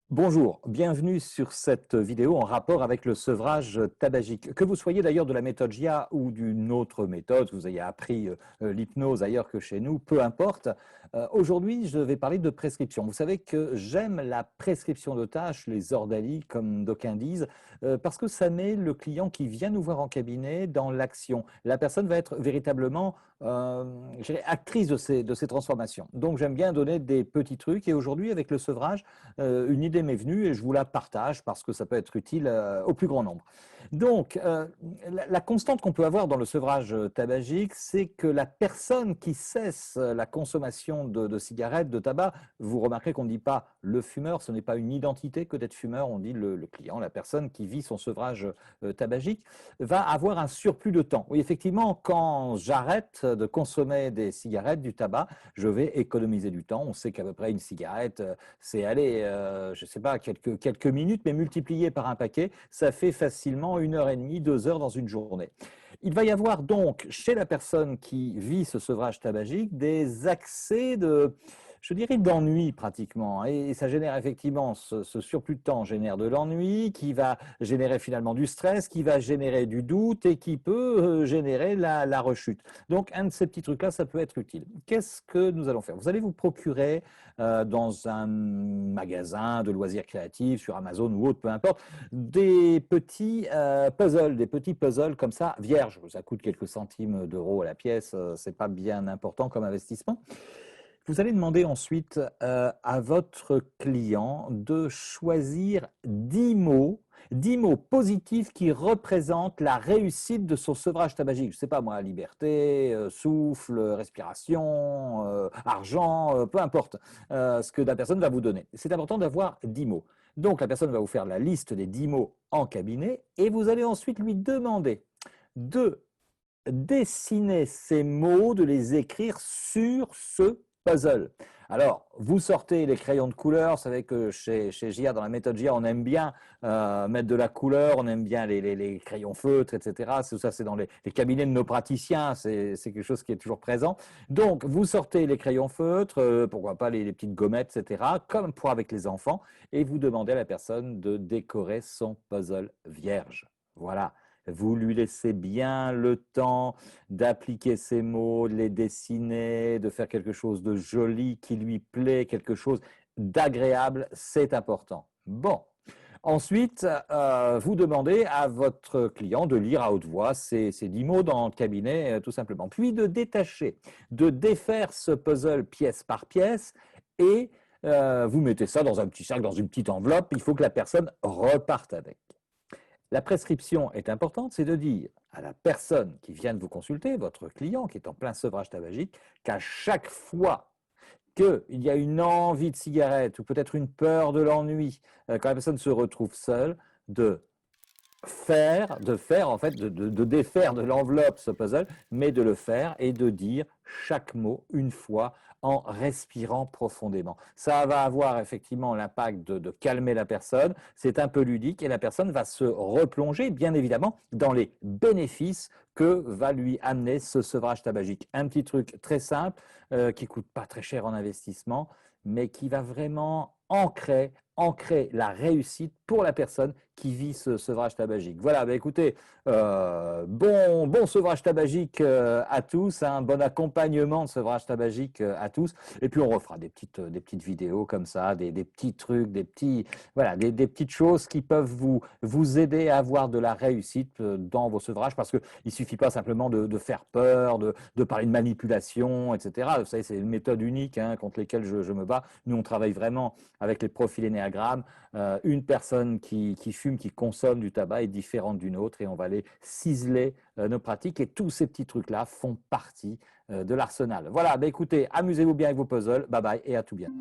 Bonjour, bienvenue sur cette vidéo en rapport avec le sevrage tabagique. Que vous soyez d'ailleurs de la méthode JIA ou d'une autre méthode, que vous ayez appris l'hypnose ailleurs que chez nous, peu importe. Aujourd'hui, je vais parler de prescription. Vous savez que j'aime la prescription de tâches, les ordalies comme d'aucuns disent, parce que ça met le client qui vient nous voir en cabinet dans l'action. La personne va être véritablement je dirais, actrice de ces transformations. Donc j'aime bien donner des petits trucs et aujourd'hui avec le sevrage, une idée m'est venue et je vous la partage parce que ça peut être utile au plus grand nombre. Donc, la constante qu'on peut avoir dans le sevrage tabagique, c'est que la personne qui cesse la consommation de cigarettes, de tabac, vous remarquerez qu'on ne dit pas le fumeur, ce n'est pas une identité que d'être fumeur, on dit le client, la personne qui vit son sevrage tabagique, va avoir un surplus de temps. Oui, effectivement, quand j'arrête de consommer des cigarettes, du tabac, je vais économiser du temps. On sait qu'à peu près une cigarette, c'est aller, je ne sais pas, quelques minutes, mais multiplié par un paquet, ça fait facilement 1 heure et demie, 2 heures dans une journée. Il va y avoir donc, chez la personne qui vit ce sevrage tabagique, des accès je dirais, d'ennui pratiquement. Et ça génère effectivement, ce surplus de temps génère de l'ennui, qui va générer finalement du stress, qui va générer du doute et qui peut générer la rechute. Donc, un de ces petits trucs-là, ça peut être utile. Qu'est-ce que nous allons faire? Vous allez vous procurer dans un magasin de loisirs créatifs, sur Amazon ou autre, peu importe, des petits puzzles comme ça, vierges. Ça coûte quelques centimes d'euros à la pièce, c'est pas bien important comme investissement. Vous allez demander ensuite à votre client de choisir 10 mots positifs qui représentent la réussite de son sevrage tabagique. Je ne sais pas moi, liberté, souffle, respiration, argent, peu importe ce que la personne va vous donner. C'est important d'avoir 10 mots. Donc la personne va vous faire la liste des 10 mots en cabinet et vous allez ensuite lui demander de dessiner ces mots, de les écrire sur ce puzzle. Alors, vous sortez les crayons de couleur. Vous savez que chez JIA, dans la méthode JIA, on aime bien mettre de la couleur, on aime bien les crayons feutres, etc. Ça, c'est dans les cabinets de nos praticiens, c'est quelque chose qui est toujours présent. Donc, vous sortez les crayons feutres, pourquoi pas les petites gommettes, etc., comme pour avec les enfants, et vous demandez à la personne de décorer son puzzle vierge. Voilà. Vous lui laissez bien le temps d'appliquer ces mots, de les dessiner, de faire quelque chose de joli qui lui plaît, quelque chose d'agréable, c'est important. Bon. Ensuite, vous demandez à votre client de lire à haute voix ces 10 mots dans le cabinet, tout simplement. Puis de détacher, de défaire ce puzzle pièce par pièce et vous mettez ça dans un petit sac, dans une petite enveloppe. Il faut que la personne reparte avec. La prescription est importante, c'est de dire à la personne qui vient de vous consulter, votre client qui est en plein sevrage tabagique, qu'à chaque fois qu'il y a une envie de cigarette ou peut-être une peur de l'ennui, quand la personne se retrouve seule, de faire en fait, de défaire de l'enveloppe ce puzzle, mais de le faire et de dire chaque mot une fois en respirant profondément. Ça va avoir effectivement l'impact de calmer la personne, c'est un peu ludique et la personne va se replonger bien évidemment dans les bénéfices que va lui amener ce sevrage tabagique. Un petit truc très simple qui ne coûte pas très cher en investissement, mais qui va vraiment ancrer la réussite pour la personne qui vit ce sevrage tabagique. Voilà, bah écoutez, bon sevrage tabagique à tous, un bon accompagnement de sevrage tabagique à tous, et puis on refera des petites vidéos comme ça, des petits trucs, voilà, des petites choses qui peuvent vous aider à avoir de la réussite dans vos sevrages, parce qu'il ne suffit pas simplement de faire peur, de parler de manipulation, etc. Vous savez, c'est une méthode unique contre lesquelles je me bats. Nous, on travaille vraiment avec les profils énéagrammes. Une personne qui fume, qui consomme du tabac est différente d'une autre et on va aller ciseler nos pratiques et tous ces petits trucs-là font partie de l'arsenal. Voilà, bah écoutez, amusez-vous bien avec vos puzzles. Bye bye et à tout bientôt.